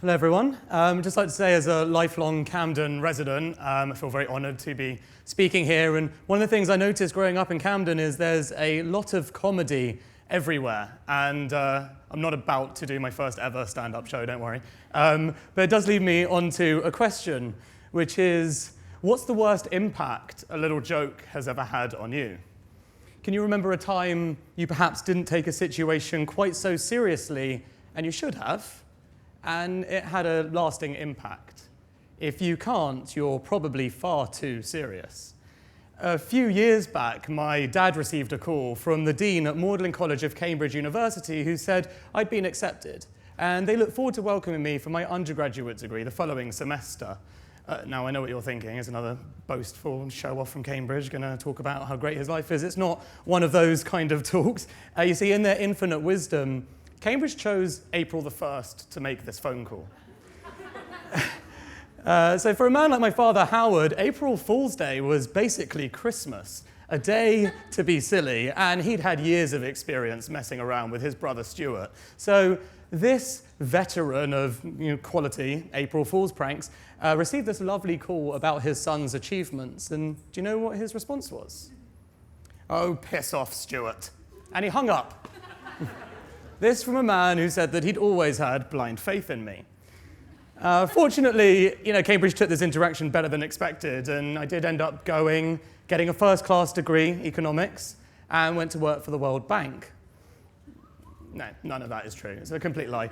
Hello, everyone. I'd just like to say, as a lifelong Camden resident, I feel very honoured to be speaking here. And one of the things I noticed growing up in Camden is there's a lot of comedy everywhere. And I'm not about to do my first ever stand-up show, don't worry. But it does lead me onto a question, which is, what's the worst impact a little joke has ever had on you? Can you remember a time you perhaps didn't take a situation quite so seriously, and you should have, and it had a lasting impact? If you can't, you're probably far too serious. A few years back, my dad received a call from the dean at Magdalen College of Cambridge University who said I'd been accepted, and they look forward to welcoming me for my undergraduate degree the following semester. Now, I know what you're thinking. Is another boastful show-off from Cambridge going to talk about how great his life is? It's not one of those kind of talks. You see, in their infinite wisdom, Cambridge chose April the 1st to make this phone call. So for a man like my father, Howard, April Fool's Day was basically Christmas, a day to be silly, and he'd had years of experience messing around with his brother Stuart. So this veteran of quality April Fool's pranks received this lovely call about his son's achievements, and do you know what his response was? "Oh, piss off, Stuart." And he hung up. This from a man who said that he'd always had blind faith in me. Fortunately, Cambridge took this interaction better than expected, and I did end up getting a first-class degree, economics, and went to work for the World Bank. No, none of that is true. It's a complete lie.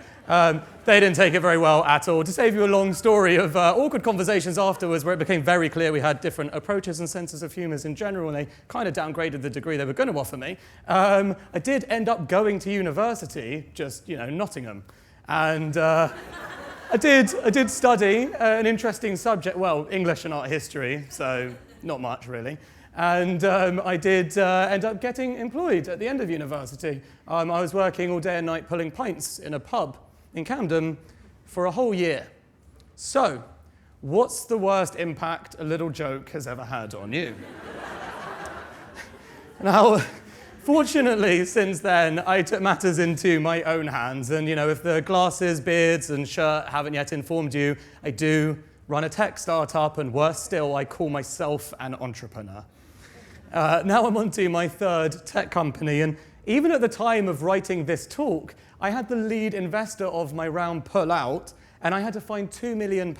They didn't take it very well at all. To save you a long story of awkward conversations afterwards where it became very clear we had different approaches and senses of humours in general, and they kind of downgraded the degree they were going to offer me, I did end up going to university, just, Nottingham. And I did study an interesting subject, well, English and art history, so not much really. And I did end up getting employed at the end of university. I was working all day and night pulling pints in a pub in Camden for a whole year. So, what's the worst impact a little joke has ever had on you? Now, fortunately, since then, I took matters into my own hands. And, if the glasses, beards, and shirt haven't yet informed you, I do run a tech startup, and worse still, I call myself an entrepreneur. Now I'm on to my third tech company, and even at the time of writing this talk, I had the lead investor of my round pull out, and I had to find £2 million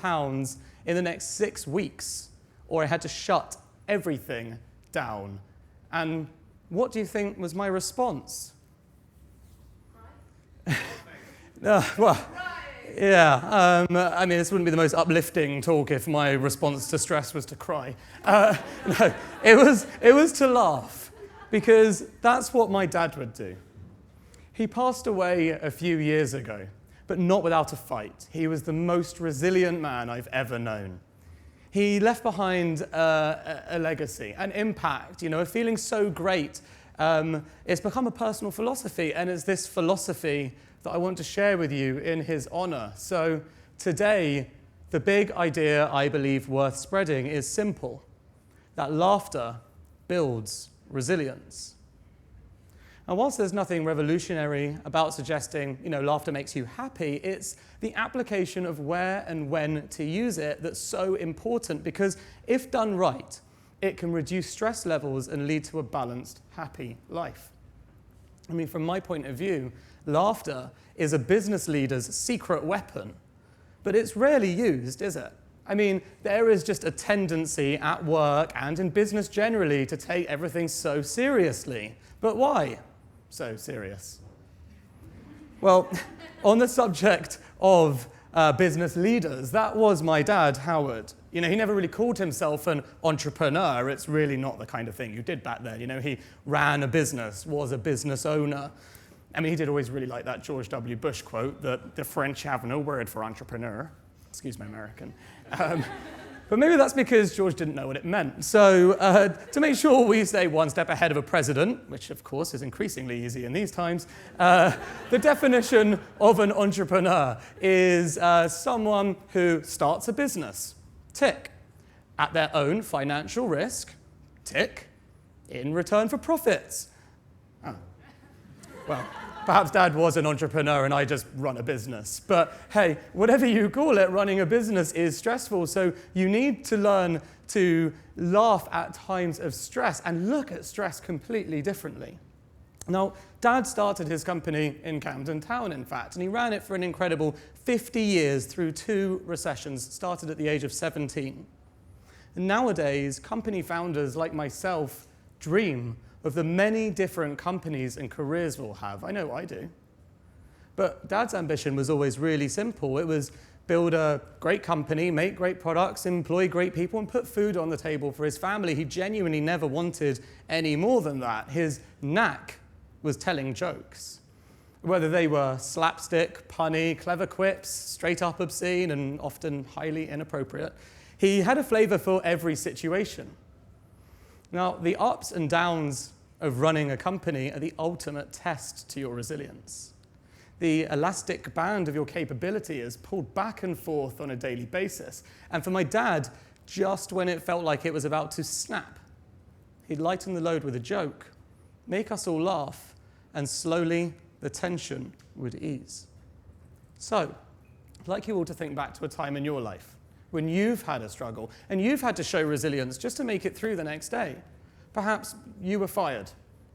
in the next 6 weeks, or I had to shut everything down. And what do you think was my response? Yeah, this wouldn't be the most uplifting talk if my response to stress was to cry. No, it was to laugh, because that's what my dad would do. He passed away a few years ago, but not without a fight. He was the most resilient man I've ever known. He left behind a legacy, an impact, a feeling so great. It's become a personal philosophy, and it's this philosophy that I want to share with you in his honor. So today, the big idea I believe worth spreading is simple, that laughter builds resilience. And whilst there's nothing revolutionary about suggesting, laughter makes you happy, it's the application of where and when to use it that's so important, because if done right, it can reduce stress levels and lead to a balanced, happy life. From my point of view, laughter is a business leader's secret weapon, but it's rarely used, is it? There is just a tendency at work and in business generally to take everything so seriously. But why so serious? Well, on the subject of business leaders, that was my dad, Howard. He never really called himself an entrepreneur. It's really not the kind of thing you did back then. He ran a business, was a business owner. He did always really like that George W. Bush quote that the French have no word for entrepreneur. Excuse my American. But maybe that's because George didn't know what it meant. So to make sure we stay one step ahead of a president, which of course is increasingly easy in these times, the definition of an entrepreneur is someone who starts a business, tick, at their own financial risk, tick, in return for profits. Oh. Well, Perhaps Dad was an entrepreneur and I just run a business. But hey, whatever you call it, running a business is stressful. So you need to learn to laugh at times of stress and look at stress completely differently. Now, Dad started his company in Camden Town, in fact, and he ran it for an incredible 50 years through 2 recessions, started at the age of 17. And nowadays, company founders like myself dream of the many different companies and careers we'll have. I know I do. But Dad's ambition was always really simple. It was build a great company, make great products, employ great people, and put food on the table for his family. He genuinely never wanted any more than that. His knack was telling jokes. Whether they were slapstick, punny, clever quips, straight up obscene, and often highly inappropriate, he had a flavor for every situation. Now, the ups and downs of running a company are the ultimate test to your resilience. The elastic band of your capability is pulled back and forth on a daily basis. And for my dad, just when it felt like it was about to snap, he'd lighten the load with a joke, make us all laugh, and slowly the tension would ease. So, I'd like you all to think back to a time in your life when you've had a struggle and you've had to show resilience just to make it through the next day. Perhaps you were fired,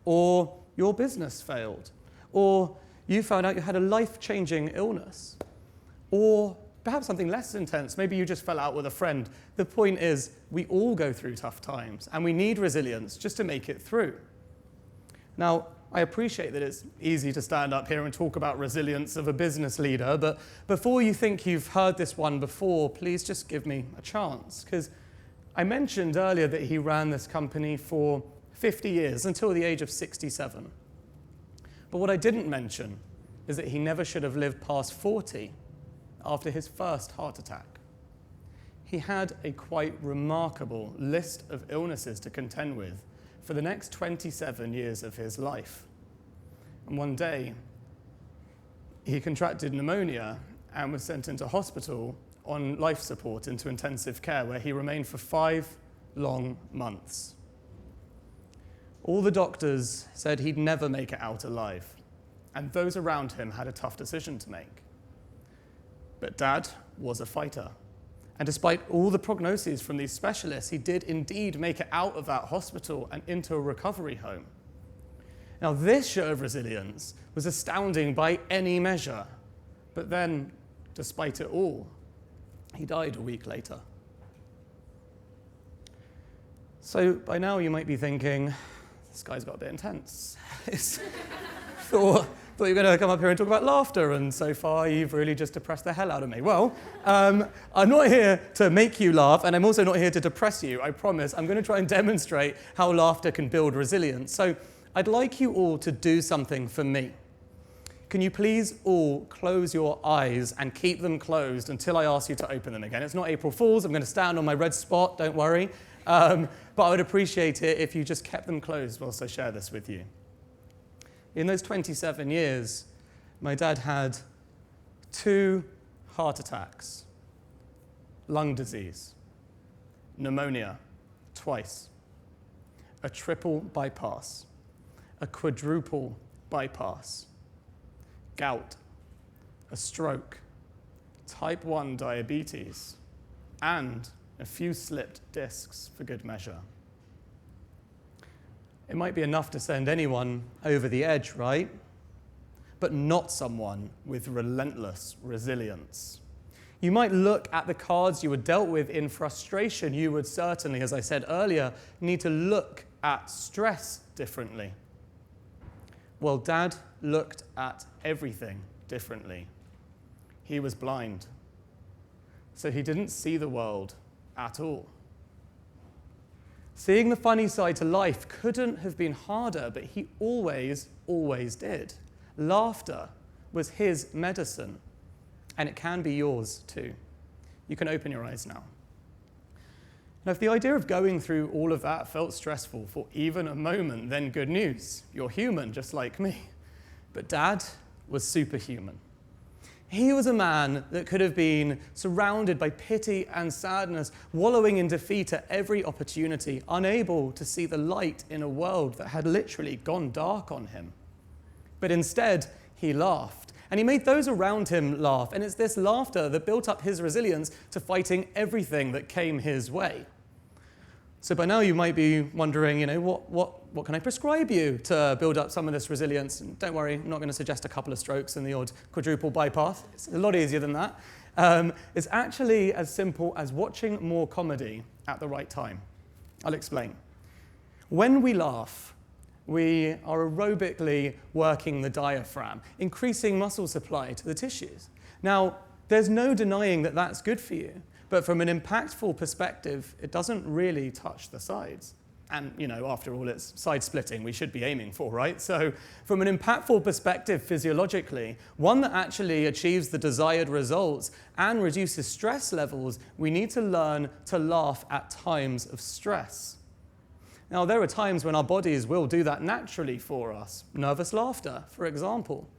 or your business failed, or you found out you had a life-changing illness, or perhaps something less intense. Maybe you just fell out with a friend. The point is, we all go through tough times, and we need resilience just to make it through. Now, I appreciate that it's easy to stand up here and talk about resilience of a business leader, but before you think you've heard this one before, please just give me a chance, because I mentioned earlier that he ran this company for 50 years, until the age of 67. But what I didn't mention is that he never should have lived past 40 after his first heart attack. He had a quite remarkable list of illnesses to contend with for the next 27 years of his life. And one day, he contracted pneumonia and was sent into hospital on life support into intensive care, where he remained for 5 long months. All the doctors said he'd never make it out alive, and those around him had a tough decision to make. But Dad was a fighter. And despite all the prognoses from these specialists, he did indeed make it out of that hospital and into a recovery home. Now, this show of resilience was astounding by any measure. But then, despite it all, he died a week later. So by now you might be thinking, this guy's got a bit intense. Thought you were going to come up here and talk about laughter, and so far you've really just depressed the hell out of me. Well, I'm not here to make you laugh, and I'm also not here to depress you, I promise. I'm going to try and demonstrate how laughter can build resilience. So I'd like you all to do something for me. Can you please all close your eyes and keep them closed until I ask you to open them again? It's not April Fool's. I'm going to stand on my red spot, don't worry. But I would appreciate it if you just kept them closed whilst I share this with you. In those 27 years, my dad had 2 heart attacks, lung disease, pneumonia twice, a triple bypass, a quadruple bypass, gout, a stroke, type 1 diabetes, and a few slipped discs for good measure. It might be enough to send anyone over the edge, right? But not someone with relentless resilience. You might look at the cards you were dealt with in frustration. You would certainly, as I said earlier, need to look at stress differently. Well, Dad looked at everything differently. He was blind, so he didn't see the world at all. Seeing the funny side to life couldn't have been harder, but he always did. Laughter was his medicine, and it can be yours too. You can open your eyes now. Now, if the idea of going through all of that felt stressful for even a moment, then good news. You're human, just like me. But Dad was superhuman. He was a man that could have been surrounded by pity and sadness, wallowing in defeat at every opportunity, unable to see the light in a world that had literally gone dark on him. But instead, he laughed. And he made those around him laugh. And it's this laughter that built up his resilience to fighting everything that came his way. So by now you might be wondering, what can I prescribe you to build up some of this resilience? And don't worry, I'm not going to suggest a couple of strokes and the odd quadruple bypass. It's a lot easier than that. It's actually as simple as watching more comedy at the right time. I'll explain. When we laugh, we are aerobically working the diaphragm, increasing muscle supply to the tissues. Now, there's no denying that that's good for you, but from an impactful perspective, it doesn't really touch the sides. And, after all, it's side splitting we should be aiming for, right? So from an impactful perspective physiologically, one that actually achieves the desired results and reduces stress levels, we need to learn to laugh at times of stress. Now, there are times when our bodies will do that naturally for us. Nervous laughter, for example.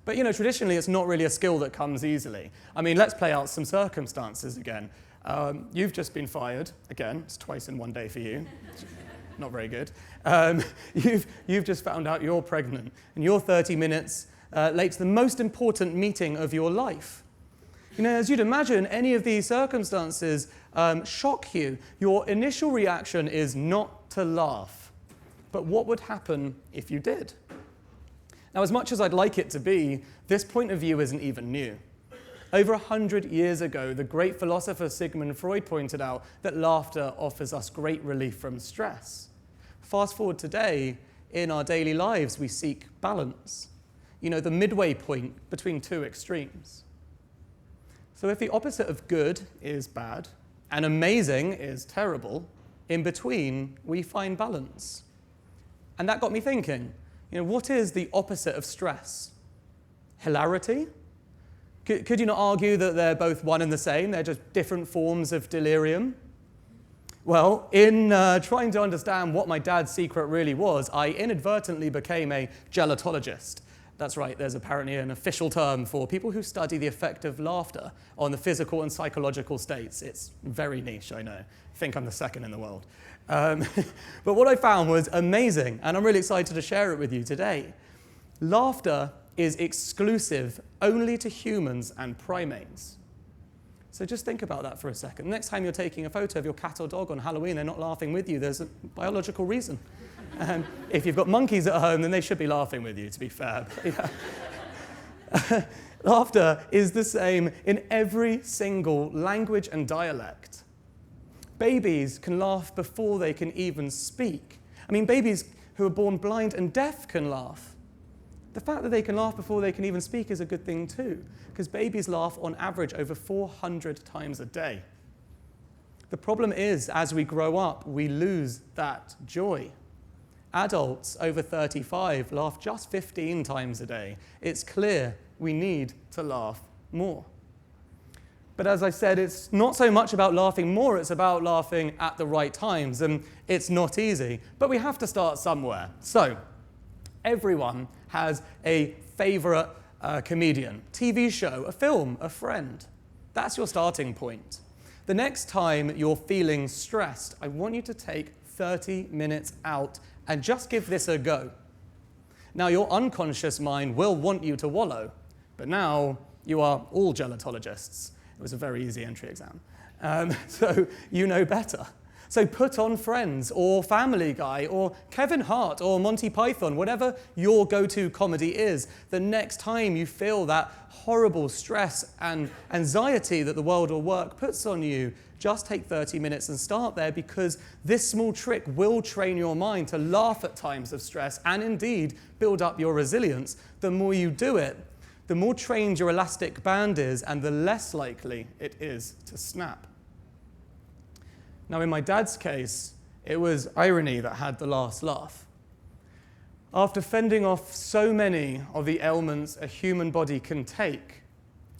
But, traditionally, it's not really a skill that comes easily. I mean, let's play out some circumstances again. You've just been fired. Again, it's twice in one day for you. Not very good. You've just found out you're pregnant, and you're 30 minutes late to the most important meeting of your life. As you'd imagine, any of these circumstances shock you. Your initial reaction is not to laugh. But what would happen if you did? Now, as much as I'd like it to be, this point of view isn't even new. Over 100 years ago, the great philosopher Sigmund Freud pointed out that laughter offers us great relief from stress. Fast forward today, in our daily lives, we seek balance. The midway point between two extremes. So if the opposite of good is bad, and amazing is terrible, in between, we find balance. And that got me thinking, what is the opposite of stress? Hilarity? Could you not argue that they're both one and the same? They're just different forms of delirium? Well, in trying to understand what my dad's secret really was, I inadvertently became a gelatologist. That's right, there's apparently an official term for people who study the effect of laughter on the physical and psychological states. It's very niche, I know. I think I'm the second in the world. But what I found was amazing, and I'm really excited to share it with you today. Laughter is exclusive only to humans and primates. So just think about that for a second. Next time you're taking a photo of your cat or dog on Halloween, they're not laughing with you. There's a biological reason. If you've got monkeys at home, then they should be laughing with you, to be fair. Laughter is the same in every single language and dialect. Babies can laugh before they can even speak. I mean, babies who are born blind and deaf can laugh. The fact that they can laugh before they can even speak is a good thing too, because babies laugh on average over 400 times a day. The problem is, as we grow up, we lose that joy. Adults over 35 laugh just 15 times a day. It's clear we need to laugh more. But as I said, it's not so much about laughing more, it's about laughing at the right times, and it's not easy. But we have to start somewhere. So, everyone has a favorite comedian, TV show, a film, a friend. That's your starting point. The next time you're feeling stressed, I want you to take 30 minutes out and just give this a go. Now, your unconscious mind will want you to wallow, but now you are all gelatologists. It was a very easy entry exam. So you know better. So put on Friends or Family Guy or Kevin Hart or Monty Python, whatever your go-to comedy is. The next time you feel that horrible stress and anxiety that the world or work puts on you, just take 30 minutes and start there, because this small trick will train your mind to laugh at times of stress and indeed build up your resilience. The more you do it, the more trained your elastic band is and the less likely it is to snap. Now, in my dad's case, it was irony that had the last laugh. After fending off so many of the ailments a human body can take,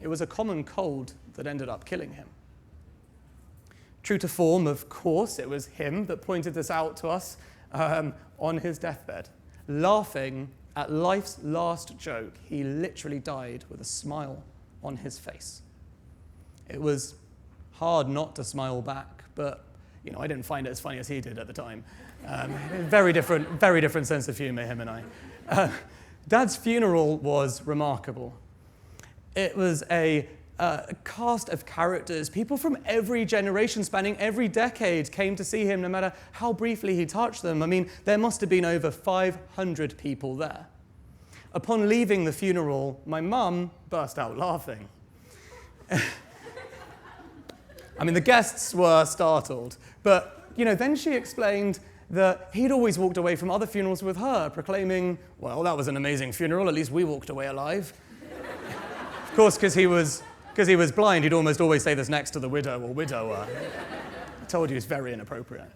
it was a common cold that ended up killing him. True to form, of course, it was him that pointed this out to us on his deathbed. Laughing at life's last joke, he literally died with a smile on his face. It was hard not to smile back, but I didn't find it as funny as he did at the time. Very different sense of humor, him and I. Dad's funeral was remarkable. It was a cast of characters. People from every generation, spanning every decade, came to see him no matter how briefly he touched them. I mean, there must have been over 500 people there. Upon leaving the funeral, my mum burst out laughing. I mean, the guests were startled, but, then she explained that he'd always walked away from other funerals with her, proclaiming, well, that was an amazing funeral, at least we walked away alive. Of course, because he was blind, he'd almost always say this next to the widow or widower. I told you it's very inappropriate.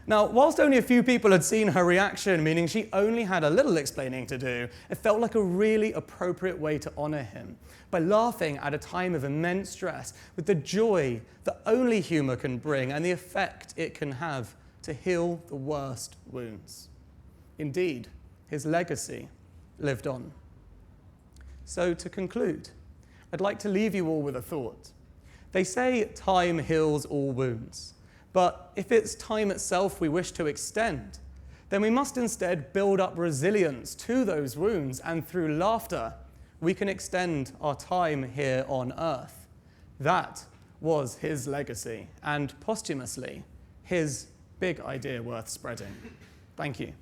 Now, whilst only a few people had seen her reaction, meaning she only had a little explaining to do, it felt like a really appropriate way to honor him by laughing at a time of immense stress with the joy that only humor can bring and the effect it can have to heal the worst wounds. Indeed, his legacy lived on. So to conclude, I'd like to leave you all with a thought. They say time heals all wounds, but if it's time itself we wish to extend, then we must instead build up resilience to those wounds, and through laughter, we can extend our time here on earth. That was his legacy, and posthumously, his big idea worth spreading. Thank you.